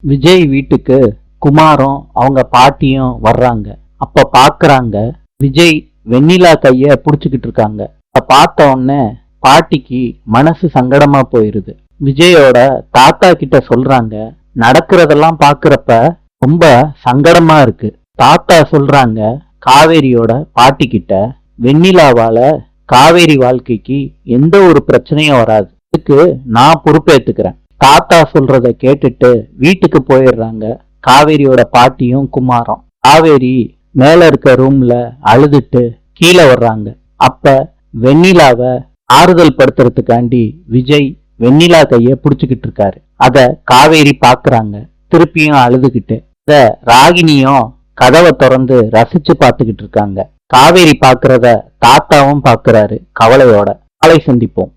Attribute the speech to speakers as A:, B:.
A: விஜய் வீட்டுக்கு குமாரும் அவங்க பாட்டியும் வர்றாங்க. அப்ப பாக்குறாங்க விஜய் வெண்ணிலா கைய புடிச்சுக்கிட்டு இருக்காங்க. அத பார்த்த உடனே பாட்டிக்கு மனசு சங்கடமா போயிருது. விஜயோட தாத்தா கிட்ட சொல்றாங்க, நடக்கிறதெல்லாம் பாக்குறப்ப ரொம்ப சங்கடமா இருக்கு. தாத்தா சொல்றாங்க காவேரியோட பாட்டி கிட்ட, வெண்ணிலாவால காவேரி வாழ்க்கைக்கு எந்த ஒரு பிரச்சனையும் வராது, இதுக்கு நான் பொறுப்பேத்துக்கிறேன். தாத்தா சொல்றத கேட்டுட்டு வீட்டுக்கு போயிடுறாங்க காவேரியோட பாட்டியும் குமாரம். காவேரி மேல இருக்க ரூம்ல அழுதுட்டு கீழே வர்றாங்க. அப்ப வெண்ணிலாவ ஆறுதல் படுத்துறதுக்காண்டி விஜய் வெண்ணிலா கைய புடிச்சுக்கிட்டு இருக்காரு. அத காவேரி பாக்குறாங்க, திருப்பியும் அழுதுகிட்டு. அத ராகினியும் கதவை திறந்து ரசிச்சு பார்த்துக்கிட்டு இருக்காங்க. காவேரி பாக்குறத தாத்தாவும் பாக்குறாரு கவலையோட. நாளை சந்திப்போம்.